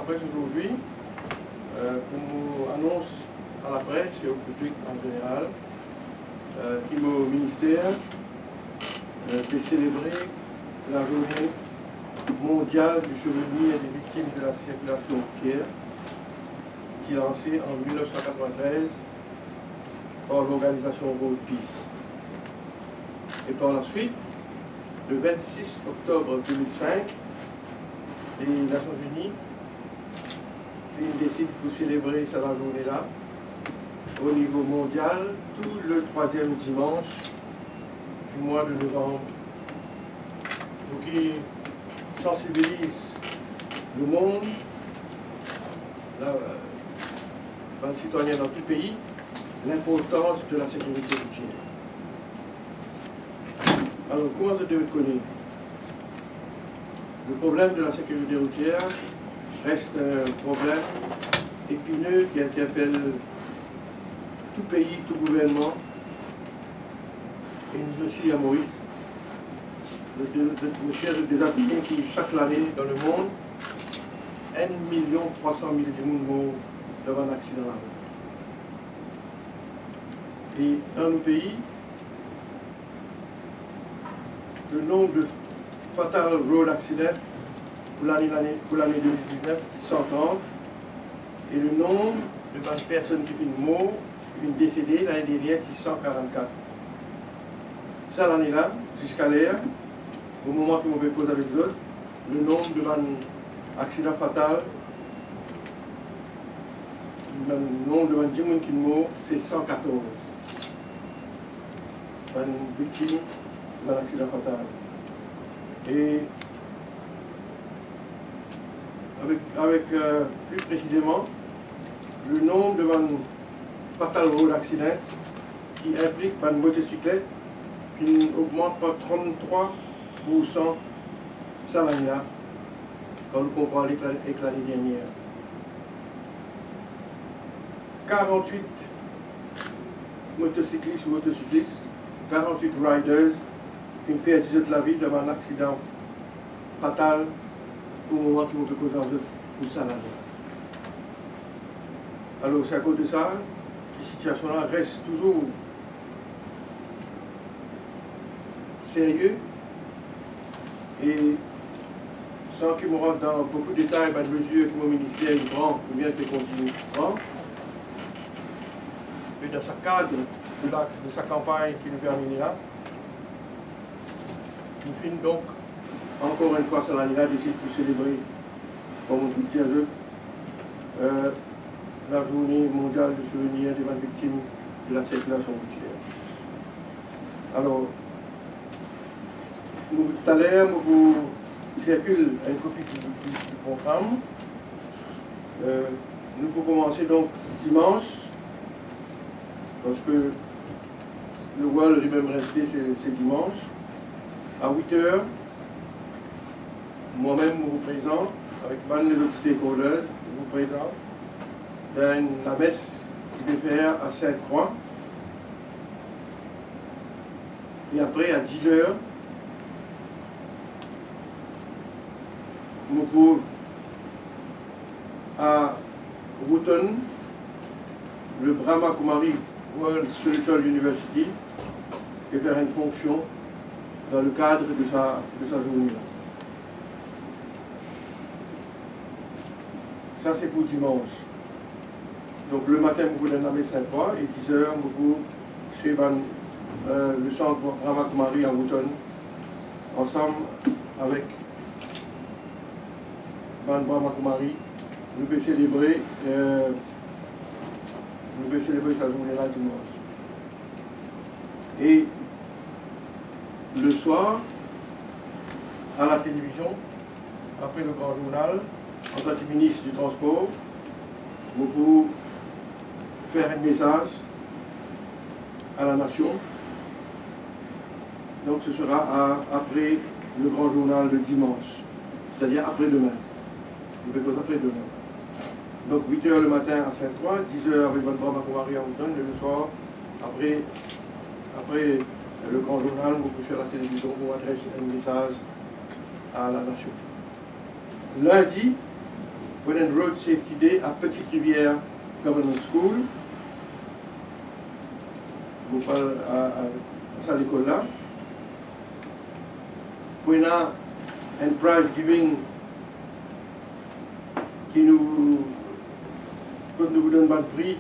presse aujourd'hui pour nous annonce à la presse et au public en général qui au ministère de célébrer la journée mondiale du souvenir des victimes de la circulation routière qui est lancée en 1993 par l'organisation Road Peace. Et par la suite, le 26 octobre 2005, les Nations Unies décident pour célébrer cette journée-là au niveau mondial tout le troisième dimanche du mois de novembre. Donc ils sensibilisent le monde, les citoyens dans tout le pays, l'importance de la sécurité routière. Alors, comment je devais connaître? Le problème de la sécurité routière reste un problème épineux qui interpelle tout pays, tout gouvernement, et nous aussi à Maurice. Le chef des Africains qui, chaque année dans le monde, 1,3 million de personnes meurent devant un accident la route. Et dans nos pays, le nombre de fatal road accidents pour l'année 2019 c'est 130 et le nombre de personnes qui sont mortes, qui sont décédées l'année dernière c'est 144. Ça l'année-là, jusqu'à l'heure, au moment que je me pose avec les autres, le nombre d'accidents fatals, le nombre de personnes qui sont mortes, c'est 114. Une victime d'un accident fatal. Et avec plus précisément, le nombre de fatal road accidents qui implique une motocyclette qui augmente par 33% ça l'année-là, quand on compare avec l'année dernière. 48 motocyclistes ou motocyclistes, 48 riders qui ont perdu de la vie dans un accident fatal au moment qu'ils vont causer pour ça l'année. Alors c'est à cause de ça, cette situation-là reste toujours sérieux et sans que je rentre dans beaucoup de détails, de mesures que mon ministère prend ou bien qu'il continue de prendre. Et dans ce cadre de sa campagne qui nous termine là, nous finissons donc encore une fois cette année-là d'essayer de célébrer, comme on dit à eux, la journée mondiale du souvenir des victimes de la circulation routière. Alors, tout à l'heure, il circule une copie du programme. Nous pouvons commencer donc dimanche, parce que le World Remembrance Day c'est dimanche, à 8h. Moi-même, je vous présente, avec les autres stakeholders, je vous présente dans la messe qui va faire à Sainte-Croix. Et après, à 10h, nous pouvons à Wotton, le Brahma Kumari World Spiritual University, et faire une fonction dans le cadre de sa journée-là. Ça c'est pour dimanche. Donc le matin, vous pouvez aller à Sainte-Croix et 10h, vous pouvez chez le centre Brahma Kumari à Wotton, ensemble avec Brahma Kumari, nous pouvons célébrer sa journée-là dimanche. Et le soir, à la télévision, après le grand journal, en tant que ministre du Transport, vous pouvez faire un message à la nation. Donc ce sera après le grand journal de dimanche, c'est-à-dire après-demain. Après-demain. Donc 8h le matin à Sainte-Croix, 10h avec votre Brahma Kumari à Wotton, et le soir, après le grand journal, vous pouvez faire la télévision pour adresser un message à la nation. Lundi, pour une Road Safety Day à Petite Rivière Government School. Vous parlez à l'école là. Pour un prize giving qui nous donne un prix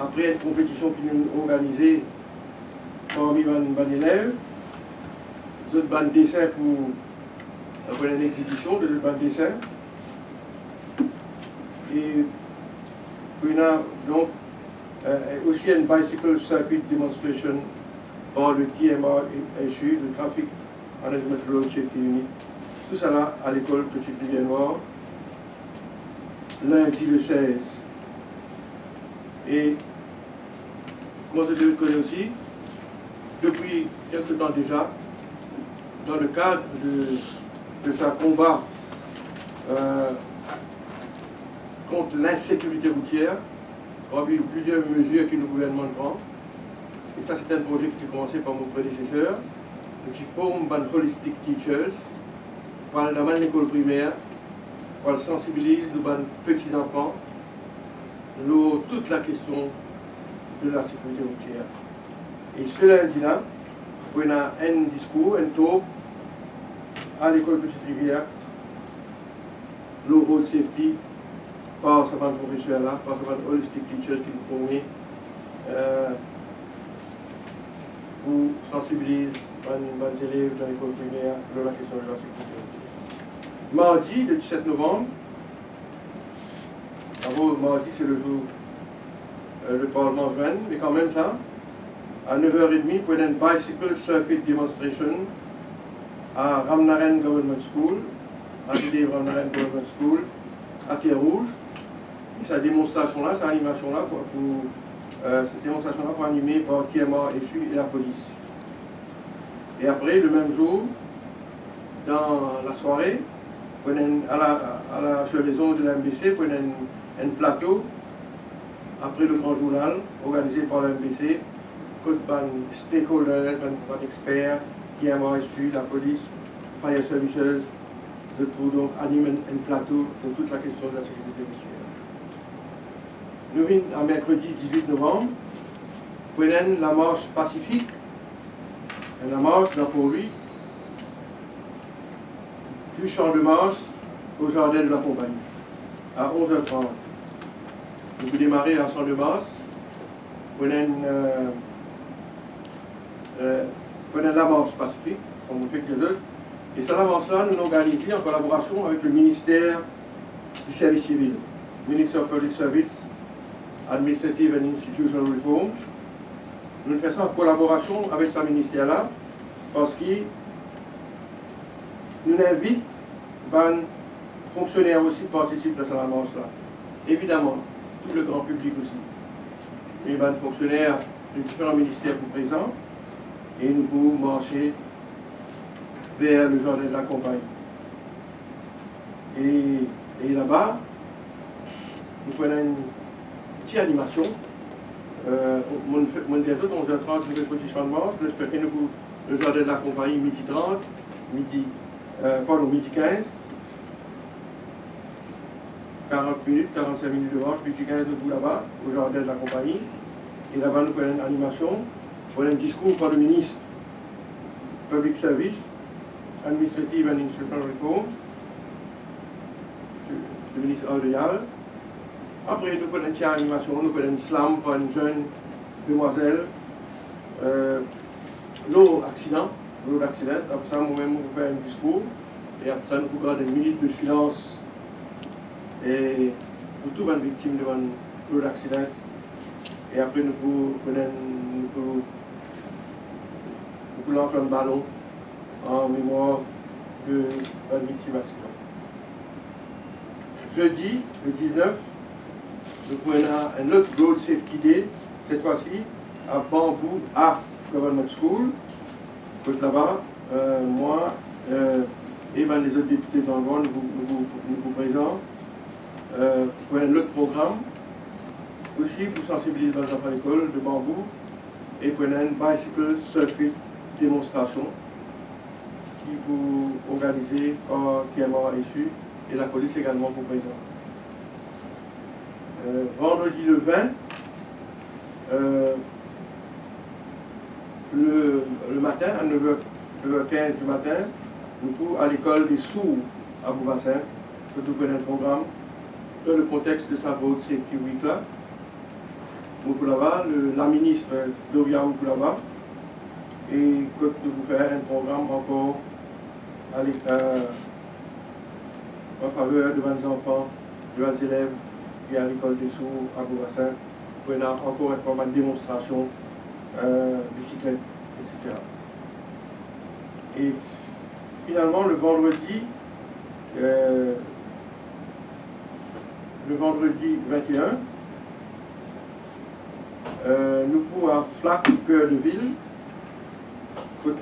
après une compétition qui nous organisée parmi les élèves. Nous avons un dessin pour une exhibition de dessin. Et on a donc aussi une bicycle circuit demonstration par le TMRSU, le Traffic Management Road Safety Unit. Tout ça là à l'école Petite Rivière Noire, lundi le 16. Et comme vous devez connaître aussi, depuis quelque temps déjà, dans le cadre de sa combat contre l'insécurité routière, il y a eu plusieurs mesures que le gouvernement prend. Et ça, c'est un projet qui a commencé par mon prédécesseur, le diplôme de Holistic Teachers, par l'école primaire, pour sensibiliser les petits enfants sur toute la question de la sécurité routière. Et ce lundi-là, on a un discours, un tour à l'école Petite Rivière, le road safety, par ce professeur là, par ce holistic teachers qui nous formés pour sensibiliser les élèves dans l'école primaire sur la question de la sécurité routière. Mardi, le 17 novembre, d'abord mardi c'est le jour le Parlement vient, mais quand même ça, à 9h30 pour une bicycle circuit demonstration à Ramnaren Government School, à l'idée Ramnaren Government School, à Terre-Rouge. Et cette démonstration-là, cette animation-là, cette démonstration-là pour animer par TMRSU et la police. Et après, le même jour, dans la soirée, sur les ondes de l'MBC, pour un plateau, après le grand journal, organisé par l'MBC, côté de stakeholders, d'experts, TMRSU, la police, Fire Services, pour donc animer un plateau de toute la question de la sécurité routière. Nous venons à mercredi 18 novembre pour la marche pacifique, la marche de la Pori, du champ de Mars au jardin de la compagnie, à 11h30. Nous allons démarrer à champ de Mars pour la marche pacifique, comme on fait que les autres. Et cette marche-là, nous l'organisons en collaboration avec le ministère du Service civil, Minister of Public Service, Administrative and Institutional Reforms. Nous faisons ça en collaboration avec ce ministère-là parce qu'il nous invite les fonctionnaires aussi participent à cette marche-là. Évidemment, tout le grand public aussi. Mais les fonctionnaires de différents ministères sont présents et nous pouvons marcher vers le jardin de la compagnie. Et là-bas, nous prenons une petite animation. Mon des autres, 11h30, nous faisons petit champ de marche. Nous espérons que nous le jardin de la compagnie, midi 30, midi 15. 40 minutes, 45 minutes de marche, midi 15 nous là-bas, au jardin de la compagnie. Et là-bas, nous prenons une animation, pour un discours par le ministre Public Service, Administrative and Institutional Reforms, le ministre Aldéal. Après, nous prenons une petite animation, nous prenons une slam par une jeune demoiselle. L'eau d'accident. Après ça, moi-même, nous faisons un discours. Et après ça, nous pouvons garder une minute de silence et pour toutes les victimes de l'eau d'accident. Et après, nous pouvons lancer un ballon en mémoire de la victime d'accident. Jeudi, le 19, nous prenons un autre Road Safety Day, cette fois-ci à Bambou, à Government School. Côte là-bas, moi et les autres députés dans le monde, nous vous présentons pour un autre programme, aussi pour sensibiliser les enfants à l'école de Bambou et pour une bicycle circuit démonstration qui pour organiser par TMRSU et la police également pour présent. vendredi le 20, le matin, à 9h15 du matin, nous sommes à l'école des sourds à Boubassin, que nous connaissons le programme, dans le contexte de sa Road Safety Week là. Moukoulava, la ministre Doria Moukoulava, et que nous faisons un programme encore en faveur de 20 enfants, de 20 élèves qui sont à l'école des sourds à Boubassin, pour encore une fois une démonstration, bicyclette, etc. Et finalement, le vendredi 21, nous pouvons à Flac, cœur de ville.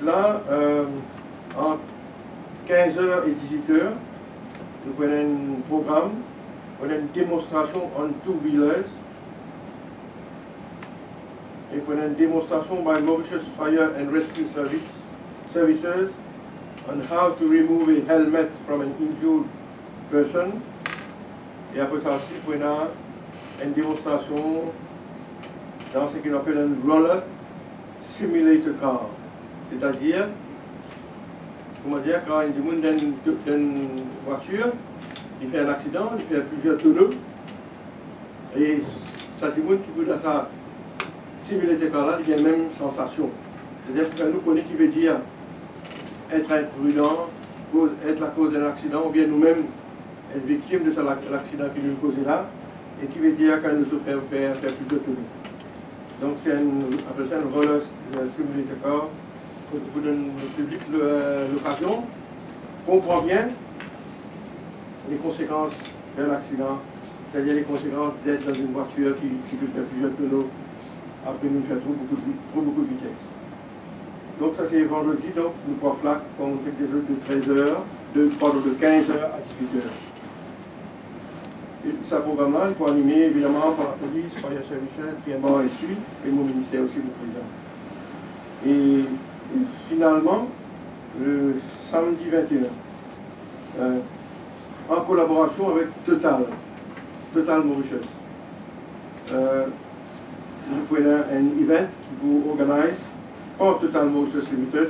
Là, entre 15h et 18h, nous prenons un programme, une démonstration en two-wheelers. Et prenons une démonstration by Mauritius Fire and Rescue Services on how to remove a helmet from an injured person. Et après ça aussi, prenons une démonstration dans ce qu'on appelle un roller simulator car. C'est-à-dire, comment dire, quand il y a une voiture, il fait un accident, il fait plusieurs tonneaux, et ça c'est qui peut dans sa simulator car là, il y a la même sensation. C'est-à-dire que nous connaissons qui veut dire être imprudent, être la cause d'un accident, ou bien nous-mêmes être victimes de l'accident qui nous a causé là, et qui veut dire quand nous se fait faire plusieurs tonneaux. Donc c'est un roller simulator car pour donner au public l'occasion, comprend bien les conséquences d'un accident, c'est-à-dire les conséquences d'être dans une voiture qui peut faire plusieurs tonneaux après nous faire trop beaucoup de vitesse. Donc ça c'est vendredi, donc nous pouvons flac, on fait des heures de 13h, de 15h à 18h. Et ce programme-là, il faut animer évidemment par la police, par les services, TMA et Sud, et mon ministère aussi le président. Et finalement, le samedi 21, en collaboration avec Total Mauritius, nous prenons un event qui vous organise par Total Mauritius Limited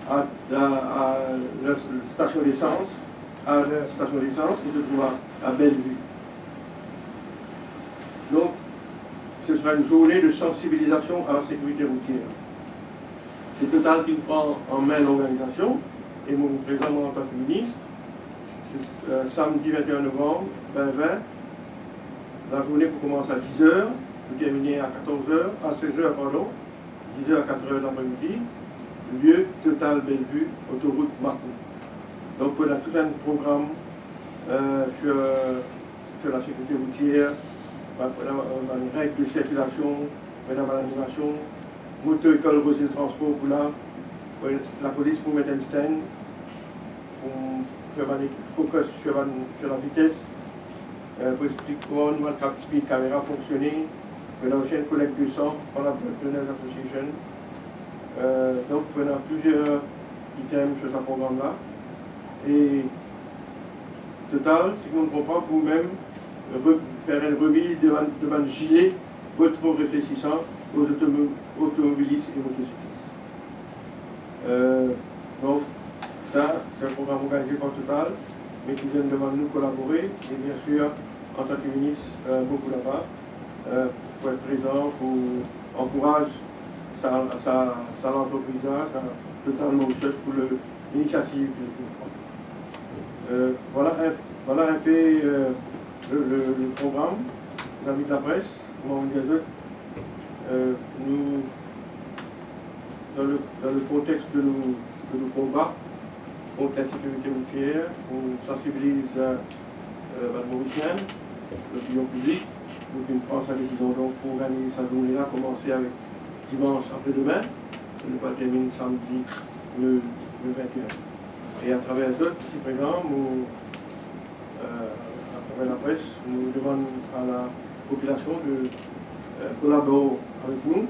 à la station d'essence, qui se trouve à Bellevue. Donc, ce sera une journée de sensibilisation à la sécurité routière. C'est Total qui prend en main l'organisation et mon président en tant que ministre. Samedi 21 novembre 2020, la journée pour commencer à 10h, pour terminer à 16h, pardon, 10h à 4h l'après-midi, lieu Total Bellevue, autoroute Marco. Donc on a tout un programme sur la sécurité routière, une règle de circulation, une animation, moto-école Rosil Transport pour la police pour mettre un stand, pour faire un focus sur la vitesse, pour expliquer comment une cap speed caméra fonctionner, pour la chaîne collecte de sang par la Blood Association. Donc on a plusieurs items sur ce programme-là. Et Total, si on comprend, pour même faire une remise de un gilet trop réfléchissant aux automobilistes et motocyclistes. Donc, ça, c'est un programme organisé par Total, mais qui vient devant nous collaborer, et bien sûr, en tant que ministre, beaucoup là-bas, pour être présent, pour encourager sa entreprise, sa Total Mauritius pour l'initiative qu'il prend. Voilà un peu le programme. Les amis de la presse, moi, nous, dans le contexte de nos combats contre la sécurité routière, on sensibilise les Mauriciens, l'opinion publique, pour qu'une prend sa décision donc pour organiser sa journée-là, commencer avec dimanche après-demain, et ne pas terminer samedi le 21. Et à travers eux, ici présents, à travers la presse, nous demandons à la population de collaborer avec nous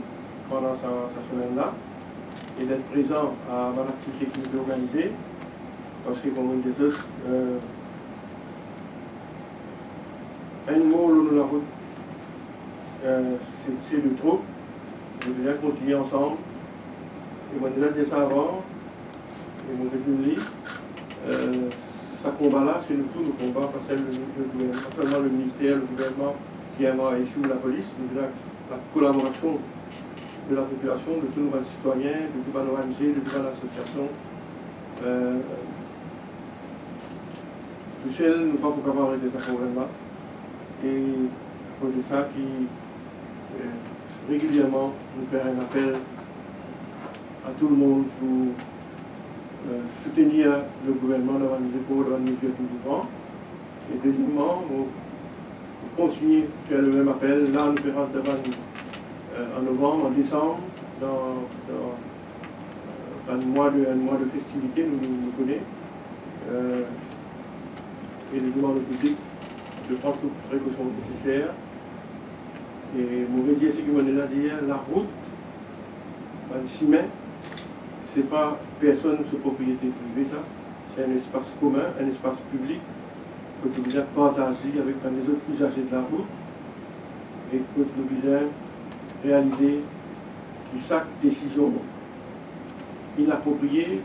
pendant sa semaine-là et d'être présent à l'activité qui nous est organisée, parce que comme on dit, un mot, nous l'avons c'est le trop. Nous devons continuer ensemble. Et moi, déjà dit ça avant, et mon résumé, ce combat-là, c'est nous tous nos combats, pas seulement le ministère, le gouvernement qui a échoué la police, nous avons la collaboration de la population, de tous nos citoyens, de toutes nos ONG, de toutes nos associations. Michel, nous ne pouvons pas avoir arrêté ce problème-là. Et à cause de ça, qui régulièrement nous fait un appel à tout le monde pour soutenir le gouvernement devant les épaules, devant les mesures que nous prenons. Et deuxièmement, nous continuons à faire le même appel. Là, nous ferons devant en novembre, en décembre, dans un mois de festivité, nous connaissons. Et nous demandons au public de prendre toutes les précautions nécessaires. Et mon dire ce que je déjà dit, la route, le ciment, ce n'est pas personne sur propriété privée, ça. C'est un espace commun, un espace public que nous devons partager avec les autres usagers de la route et que nous devons réaliser que chaque décision inappropriée,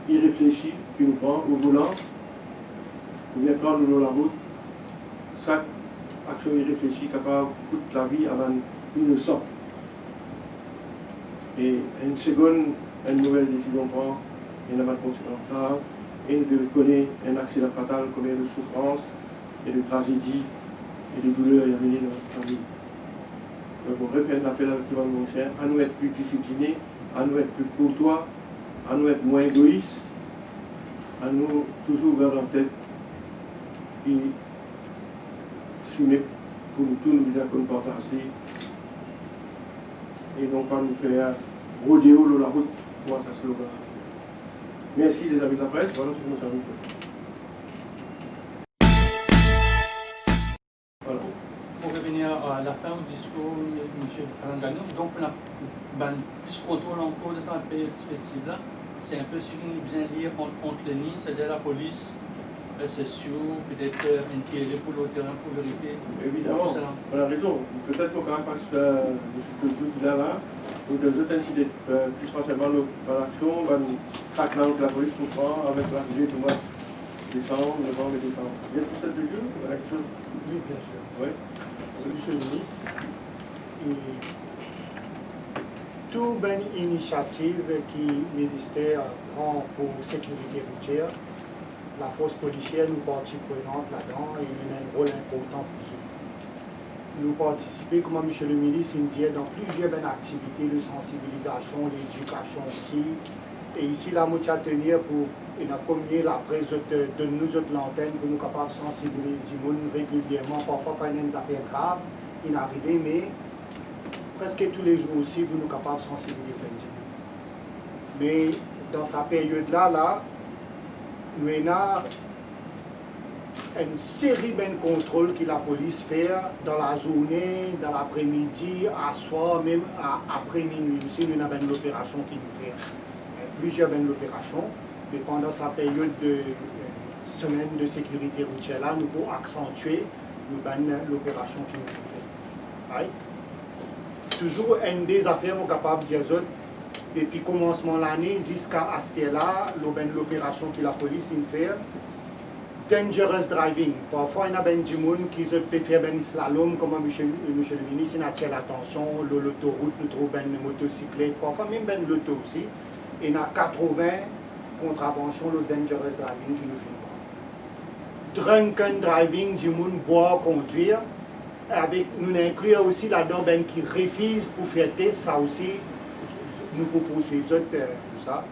irréfléchie que nous prenons au volant, ou bien quand nous avons la route, chaque action irréfléchie capable de coûter la vie avant innocent. Et une seconde, une nouvelle décision prend, il n'y a pas de conséquences graves, et nous devons connaître un accident fatal, combien de souffrances et de tragédies et de douleurs il y a venu dans notre famille. Donc on répète un appel avec tout le monde, à nous être plus disciplinés, à nous être plus courtois, à nous être moins égoïstes, à nous toujours garder en tête et soumettre pour nous tous nous dire qu'on partage et non pas nous faire rodéo sur la route pour ça slogan. Merci les amis de la presse, voilà ce que nous avons fait. Voilà. Pour revenir à la fin du discours de M. Rangano, donc on a plus contrôle encore de cette période festive-là, c'est un peu ce qui nous vient lire entre les lignes, c'est-à-dire la police, c'est sûr, peut-être une télé pour le terrain pour vérifier. Évidemment, on a raison. Peut-être qu'on passe de ce que tout là, ou de d'autres incidents, plus forcément dans l'action, craquant que la police comprend avec l'arrivée du mois de décembre, novembre et décembre. Bien sûr, cette jeu, il y a quelque chose. Oui, bien sûr. Oui. Monsieur le ministre, toute bonne initiative qui le ministère prend pour la sécurité routière, la force policière nous partie prenante là-dedans et nous a un rôle important pour ça. Nous participons, comme M. le ministre dit, dans plusieurs activités de sensibilisation, l'éducation aussi. Et ici, la moitié à tenir pour combien la prise de nous autres l'antenne pour nous capables de sensibiliser du monde régulièrement. Parfois, quand il y a des affaires graves, il arrive, mais presque tous les jours aussi pour nous capables de sensibiliser du monde. Mais dans cette période-là, nous avons une série de contrôles que la police fait dans la journée, dans l'après-midi, à soir, même après minuit. Aussi, nous avons une opération qui nous fait. Plusieurs opérations, mais pendant sa période de semaine de sécurité routière, là, nous pouvons accentuer l'opération qui nous fait. Right? Toujours une des affaires, nous sommes capables de dire, depuis le commencement de l'année jusqu'à ce là, l'opération que la police fait, dangerous driving. Parfois, il y a des gens qui peuvent faire un slalom, comme M. le ministre, il attire l'attention, l'autoroute, nous trouvons une motocyclette, parfois même l'auto aussi. Il y a 80 contraventions de dangerous driving qui nous font. Drunken driving, du monde boire, conduire. Avec, nous incluons aussi là-dedans qui refusent pour faire test, ça aussi, nous pouvons poursuivre tout ça.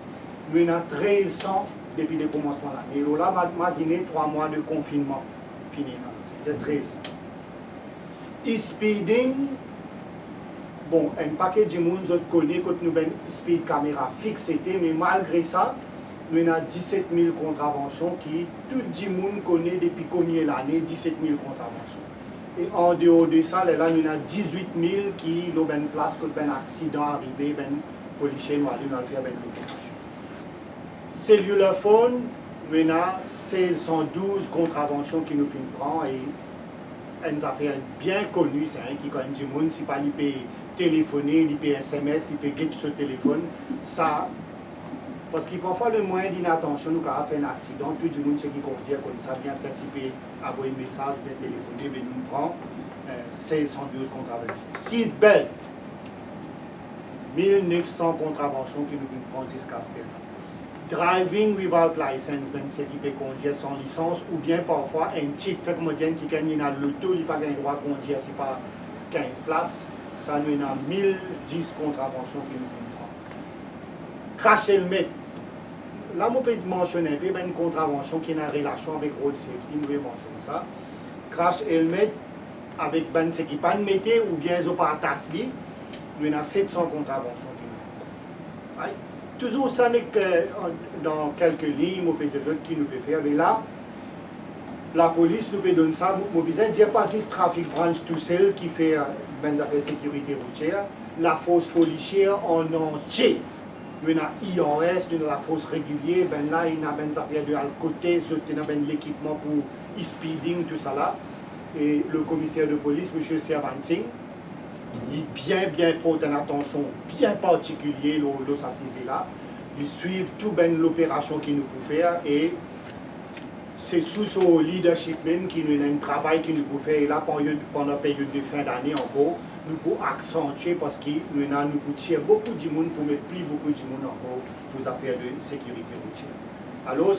Nous avons 1300 depuis le commencement de l'année. Là, imaginez 3 mois de confinement fini. C'est 1300. E-speeding, bon, un paquet de monde connaît que nous avons une speed caméra fixe, mais malgré ça, nous avons 17 000 contraventions qui tout le monde connaît depuis combien d'années, 17 000 contraventions. Et en dehors de ça, là, nous avons 18 000 qui ont une place quand un accident arrivé, les policiers nous allons faire une opération. Cellular phone, nous avons 1612 contraventions qui nous prend et une affaire bien connue, c'est un qui connaît du monde, si pas il peut téléphoner, il peut SMS, il peut guetter sur téléphone, ça, parce que parfois le moyen d'inattention, nous avons fait un accident, tout le monde sait qui conduit comme ça, bien ça, s'il peut envoyer un message, bien téléphoner, bien nous prend 1612 contraventions. Seat belt, 1900 contraventions qui nous prend jusqu'à ce temps. Driving without license, même ceux qui peuvent conduire sans licence, ou bien parfois un type, fait comme on dit, qui gagne dans l'auto, il n'a pas le droit de conduire, c'est pas 15 places, ça nous a 1010 contraventions qui nous prend. Crash helmet. Là, on peut mentionner un peu une contravention qui est en relation avec road safety, nous pouvons mentionner ça. Crash helmet avec ce qui pas de métier ou bien ils pas attaché, nous avons 700 contraventions qui nous font. Right? Toujours, ça n'est que dans quelques lignes, on peut dire qui nous peut faire. Mais là, la police nous peut donner ça. Nous besoin dire pas si ce trafic branche tout seul qui fait ben affaires sécurité routière, la force policière en entier. Nous avons IOS, nous avons la force régulière, ben là, il y a des affaires de côté, il y a l'équipement pour e-speeding, tout ça là. Et le commissaire de police, M. Servansing, il bien porte une attention bien particulière aux assises là. Il suit toute l'opération qu'il nous peut faire et c'est sous son leadership même qu'il nous a un travail qu'il nous peut faire. Et là, pendant la période de fin d'année encore, nous pouvons accentuer parce que nous pouvons tirer beaucoup de monde pour mettre plus beaucoup de monde encore pour les affaires de sécurité routière. Alors,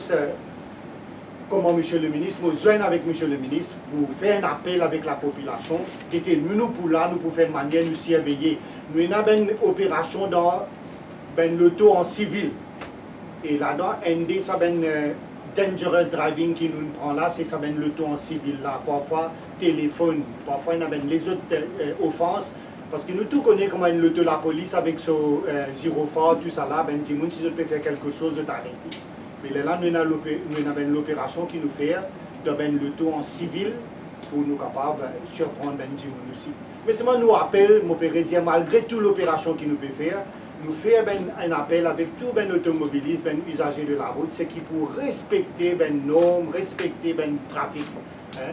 comment M. le ministre, nous joignons avec M. le ministre pour faire un appel avec la population, qui était nous pour là, nous pour faire de manière nous surveiller. Nous avons une opération dans l'auto en civil. Et là-dedans, ND, ça dangerous driving qui nous prend là, c'est ça l'auto en civil là. Parfois, téléphone, parfois, il y a les autres offenses. Parce que nous tous connaissons comment l'auto la police avec son gyrophare, tout ça là, si je peux faire quelque chose, je t'arrête. Mais là, nous avons l'opération qui nous fait de l'auto en civil pour nous capables de surprendre aussi. Mais c'est moi nous appelle, mon père dit, malgré toute l'opération qu'il nous peut faire, nous fait un appel avec tous les automobilistes, les usagers de la route, c'est qui pour respecter les normes, respecter le trafic,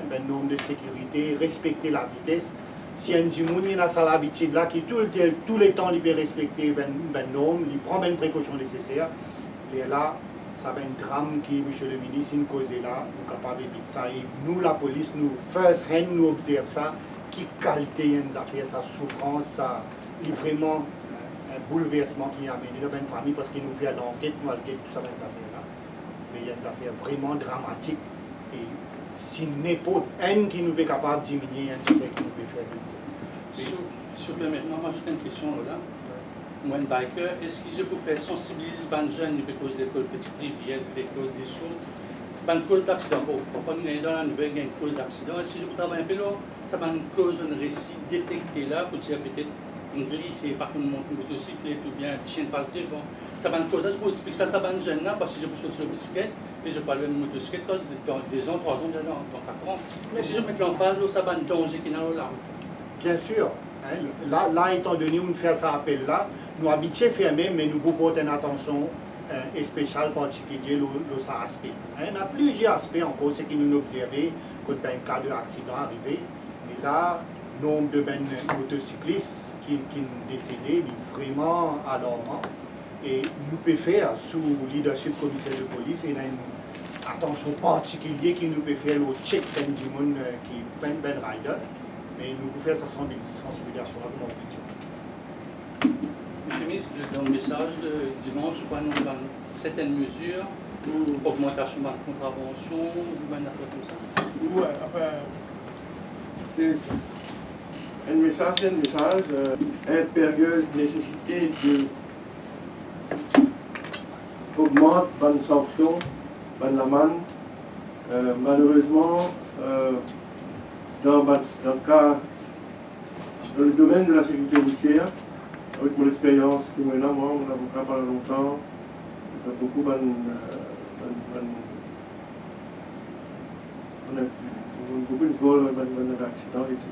les normes de sécurité, respecter la vitesse. Si un gens a ça l'habitude là, qui tout le temps il peut respecter les normes, il prend les précautions nécessaires, et là, ça va un drame qui, M. le ministre, une cause là, nous sommes capables d'éviter ça. Et nous, la police, nous, first hand, nous observons ça, qui qualité une affaire, sa souffrance, ça, vraiment un bouleversement qui amène dans une famille parce qu'il nous fait l'enquête, nous enquête, tout ça, des affaires là. Mais il y a des affaires vraiment dramatiques. Et si n'importe un qui nous est capable de diminuer, un affaire qui nous peut faire. S'il vous plaît, maintenant, moi j'ai une question là. Moi, un biker, est-ce que je peux faire sensibiliser les jeunes à cause des petites rivières, des causes des sourds, une cause d'accident? Bon, parfois, nous sommes dans la nouvelle, il y a une cause d'accident. Est-ce que je peux travailler un peu là? Ça va une cause, un récit détecté là, pour dire peut-être une glisse, par contre, une motocyclette ou bien un chien passe devant. Ça va une cause, je peux expliquer ça va une jeune là, parce que je peux sortir sur la bicyclette, et je parle de motocyclette dans 2 ans, 3 ans, dans 4 ans. Mais si je mets l'emphase, ça va un danger qui est dans la route. Bien sûr. Là, étant donné où nous faisons ça appel là, nous habitués fermés, mais nous pouvons porter une attention spéciale, particulière dans cet aspect. Il y a plusieurs aspects encore, ce qui nous observons quand il y a un cas d'accident arrivé. Mais là, le nombre de motocyclistes qui sont décédés est vraiment alarmant. Et nous pouvons faire, sous le leadership du commissaire de police, il y a une attention particulière qui nous peut faire au check du monde qui est ben rider. Mais nous pouvons faire sa sensibilisation là, comme on peut dire. Monsieur le ministre, dans le message de dimanche, je crois que nous avons certaines mesures, augmentation de la contravention, ou une affaire comme ça. Oui, enfin, c'est un message, impérieuse nécessité d'augmenter une sanction, une amende. Malheureusement, dans le domaine de la sécurité routière, avec mon expérience qui est là, moi, mon avocat pendant longtemps, il y a beaucoup d'accidents, etc.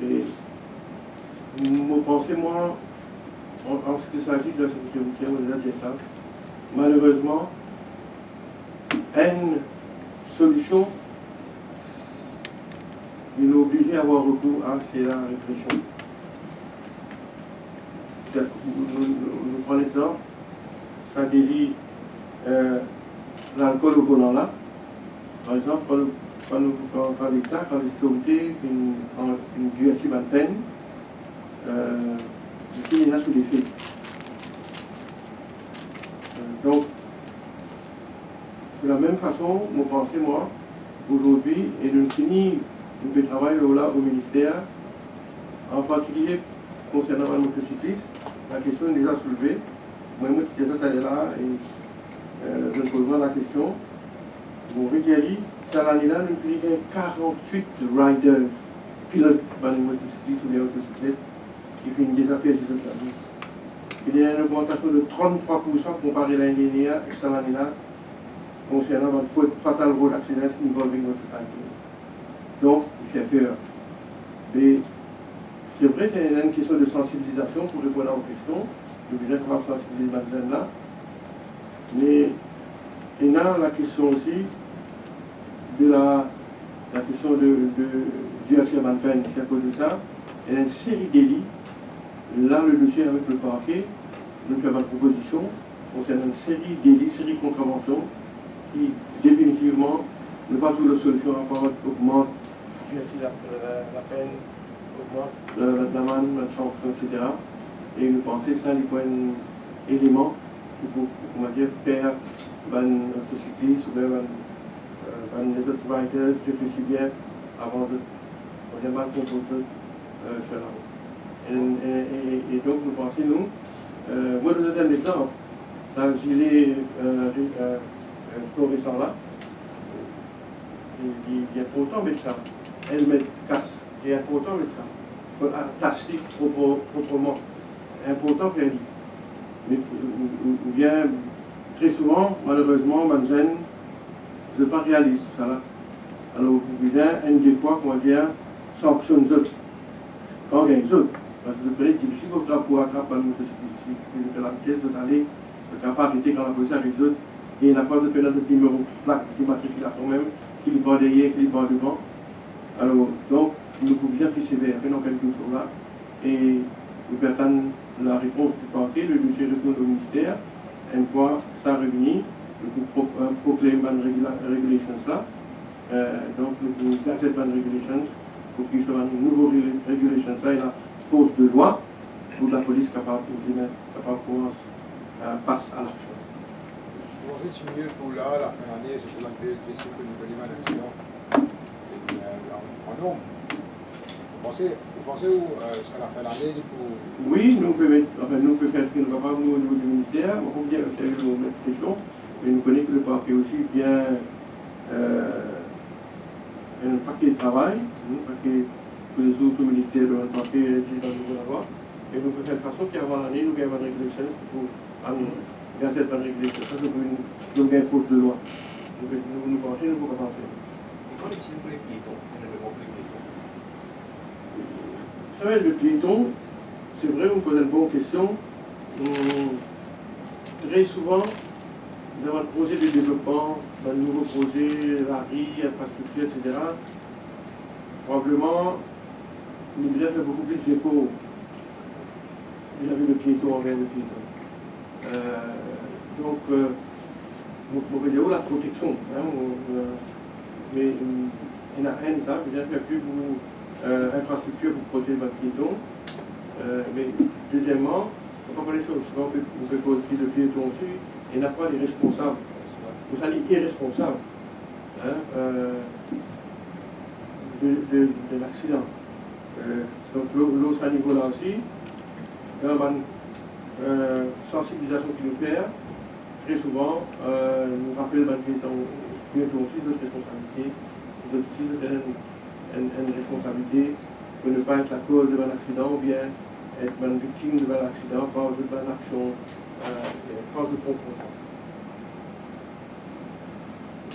Et vous pensez, moi, en ce qui s'agit de la sécurité routière, vous avez dit ça, malheureusement, une solution il est obligé d'avoir recours à la répression. Nous prenons l'exemple, ça délie l'alcool au volant là. Par exemple, quand l'État, quand les autorités une durcit ma peine, il y en a sous les faits. Donc, de la même façon, je pense, moi, aujourd'hui, et nous finissons le travail là au ministère, en particulier concernant le motocycliste, la question est déjà soulevée. Moi, je suis allé là et je pose la question. Bon, Rivieri, cette année-là, nous avons 48 riders, pilotes dans les motocyclistes ou bien motocyclettes, qui finissent déjà perdus de la vie. Il y a une augmentation de 33% comparé à l'année dernière et cette année-là, concernant votre fatal road accidents involving motorcycles. Donc, il fait peur. Mais c'est vrai, c'est une question de sensibilisation pour répondre aux questions. Je veux dire qu'on va sensibiliser les jeunes là. Mais il y a la question aussi de la question du harcèlement de peine. C'est à cause de ça. Il y a une série de délits. Là, le dossier avec le parquet, nous faisons une proposition concernant une série de délits, série de contraventions qui, définitivement, ne pas toutes les solutions à part augmente la peine, augmente l'amende, la sanction, etc. Et nous pensons que ça, c'est un élément qui peut, on va dire, faire un motocycliste ou bien les autres riders réfléchir bien avant de mal comporter sur la route. Et donc, nous pensons, moi, je vous donne un exemple. Ça, gilet fluorescent là, il est important de mettre ça. Helmet, casque, il est important de mettre ça. Plastique, proprement, important pour lui. Ou bien, très souvent, malheureusement, les jeunes ne sont pas réalistes tout ça là. Alors, vous pouvez, des fois, qu'on va dire, sanctionner les autres. Quand il y a les autres. Parce que c'est difficile pour attraper un motocycliste. Si vous faites la vitesse, vous allez, vous n'avez pas arrêté quand la police arrive les autres. Et il n'y a pas de pédale de numéro, plaque, d'immatriculation même, qui est pas derrière, qui est pas devant. Alors, donc, nous pouvons bien persévérer dans quelque chose là. Et nous attendons la réponse du parquet, le dossier retourne au ministère. Une fois ça réuni, nous pouvons proclamer les regulations là. Donc, nous pouvons placer les regulations pour qu'il y ait une nouvelle régulation là, et la force de loi pour la police capable de passer à l'action. Vous pensez que c'est mieux pour la fin d'année, c'est pour la période que nous venons à l'accident en nombre. Vous pensez à la fin d'année pour... Oui, nous pouvons faire ce que nous avons au niveau du ministère. On peut bien faire une question, mais nous connaissons que le parquet aussi bien un paquet de travail, un paquet pour les autres ministères de notre parquet dans le avoir. Et nous pouvons faire de façon qu'avant l'année, nous avons une régulation pour cette régulation. Ça, nous avons une faute de loi. Donc, nous pensons que nous pouvons pas faire. Quand est-ce que les piétons, Vous savez, le piéton, c'est vrai, vous me posez une bonne question. Très souvent, dans un projet de développement, dans un nouveau projet, la rue, infrastructure, etc., probablement, nous devons faire beaucoup plus d'efforts vis-à-vis le piéton envers le piéton. Donc, on peut dire la protection. Mais il y a un ça, peut-être qu'il y a plus infrastructure pour protéger le piéton. Mais deuxièmement, on peut parler sur on peut poser le piéton aussi, il n'y a pas les responsables. Vous allez irresponsable de l'accident. Donc l'autre niveau-là aussi, dans la sensibilisation qu'il nous fait, très souvent, nous rappelle le piéton aussi notre responsabilité. Nous avons aussi une responsabilité pour ne pas être la cause d'un accident ou bien être une victime d'un accident par une action cause de comportement.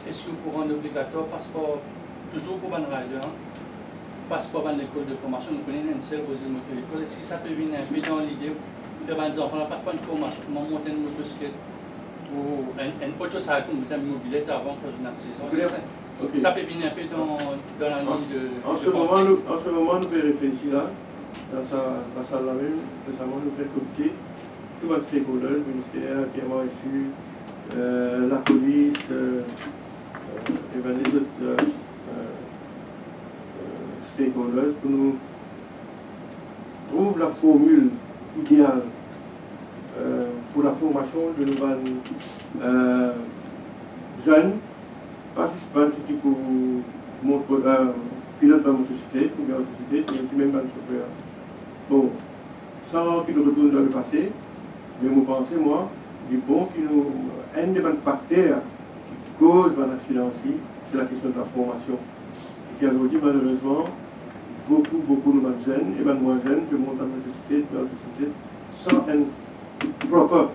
Est-ce que pour rendre obligatoire, passeport, toujours pour un rider, passeport à l'école de formation, nous connaissons une seule aux moto-école, est-ce que ça peut venir un peu dans l'idée de faire des enfants, on ne passe pas une formation, comment monter une motocyclette ou une motocycle, une mobilette avant que je n'ai 6 ans. Ok. Ça fait venir un peu dans la ligne de En ce pensée. moment, nous pouvons réfléchir là, dans la salle là même, récemment, nous pouvons coopter tout le stakeholders, le ministère qui a reçu, la police, et ben les autres stakeholders pour nous trouver la formule idéale pour la formation de nos jeunes participants qui pour pilote de motocyclette ou bien motocyclette, mais aussi même dans le chauffeur. Bon, sans qu'ils retournent dans le passé, mais vous pensez, moi, du bon qui nous. Un des facteurs qui cause un accident aussi, c'est la question de la formation. Et qui aujourd'hui, malheureusement, beaucoup de jeunes et même moins jeunes qui montent en motocyclette, sans un proper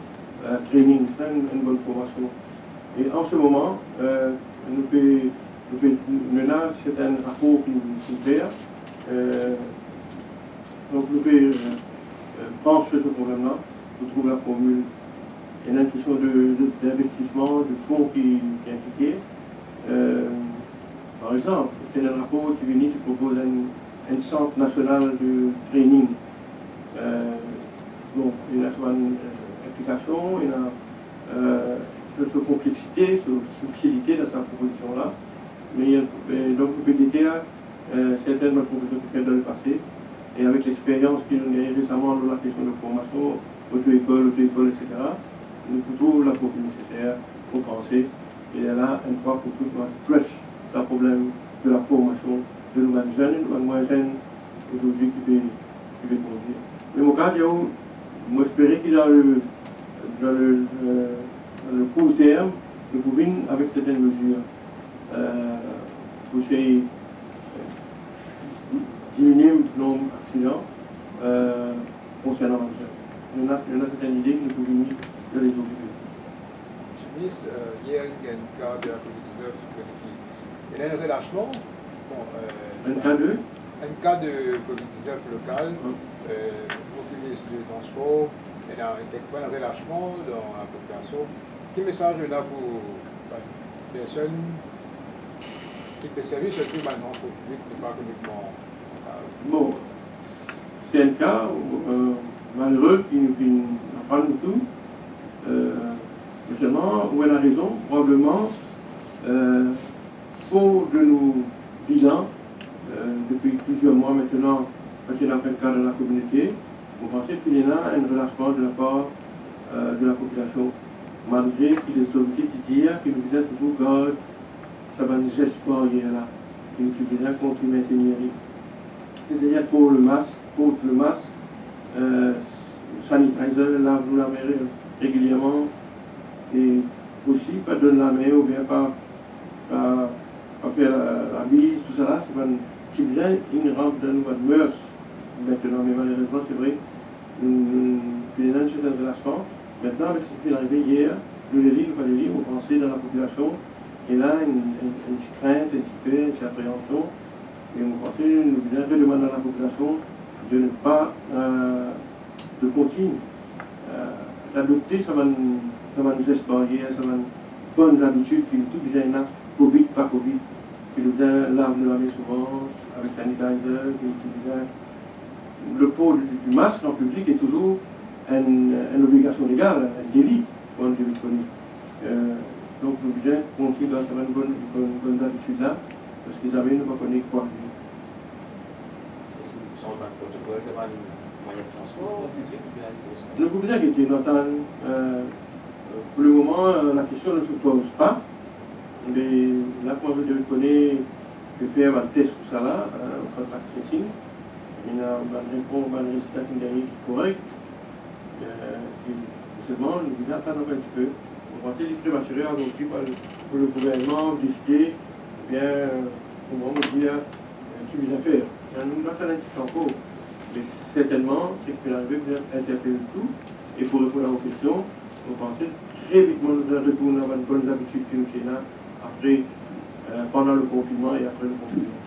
training, sans une bonne formation. Et en ce moment, nous menons certains rapports qui nous faire. Donc nous pouvons penser sur ce problème-là, nous trouver la formule. Il y a une question d'investissement, de fonds qui est impliqué. Par exemple, c'est un rapport qui vient, qui propose un centre national de training. Donc, il y a une implication, il y a sur complexité, sur subtilité dans sa proposition-là. Mais donc, le PDT a certaines propositions qui sont dans le passé. Et avec l'expérience qui nous a récemment dans la question de formation, auto-école, etc., nous trouvons la profil nécessaire pour penser. Il y a là un point pour tout le monde, plus le problème de la formation de nos jeunes, de nos moins jeunes aujourd'hui qui peut conduire. Mais mon cas, moi j'espérais qu'il dans le court terme, nous pouvons, avec certaines mesures, pour diminuer le nombre d'accidents concernant les jeunes. Il y a certaines idées que nous pouvons de les occuper. Monsieur le ministre, hier, il y a un cas de la COVID-19 il y a un relâchement. Bon, un cas de COVID-19 local, aucun ministre du transport, il y a un relâchement dans la population. Quel message on a pour les personnes qui peuvent servir surtout dans le transport public, mais pas uniquement. Bon, c'est un cas malheureux qui nous apprend tout. Seulement, où elle a raison, probablement, faut de nos bilans, depuis plusieurs mois maintenant, parce que dans le cadre de la communauté, vous pensez qu'il y a un relâchement de la part de la population, malgré que les autorités disent que nous disons toujours garde, ça va nous geste barrière là, qui nous utilisent contre le maintenir. C'est-à-dire pour le masque, sanitizer, lave-nous la main régulièrement, et aussi pas donner la main ou bien pas faire la bise, tout ça là, c'est pas qui vient, il rentre dans nos mœurs maintenant, mais malheureusement c'est vrai, nous avons certains relâchements. Maintenant, avec ce qui est arrivé hier, nous les livres, pas les livres, on pensait dans la population, et là, une petite crainte, un petit peu, une petite appréhension, et on pensait, nous devons demander à la population de ne pas, de continuer, d'adopter ça va nous barrières, ça va nous bonnes habitudes, qui nous tout bien là, Covid, pas Covid, qui nous lave de la main souvent, avec sanitizer, qui utilise le port du masque en public est toujours une obligation légale, un délit pour un délit connu. Donc nous devons continuer dans une bonne habitude là, parce qu'ils avaient ne pas connaître quoi. Est-ce que vous sentez un protocole devant le moyen de transport public ou bien le gouvernement qui était notant, pour le moment, la question ne se pose pas. Mais là, quand on connaît le faire un test tout ça là, contact tracing, il y a un résultat qui est correct. Seulement, nous devons attendre un petit peu. On va essayer de prématurer aujourd'hui pour le gouvernement décider, bien, comment on dire, qui vient faire. Nous attendons un petit peu encore. Mais certainement, c'est qu'il arrive de interpeller tout. Et pour répondre à vos questions, vous pensez très vite de retourner à une bonne habitude que nous avons après, pendant le confinement et après le confinement.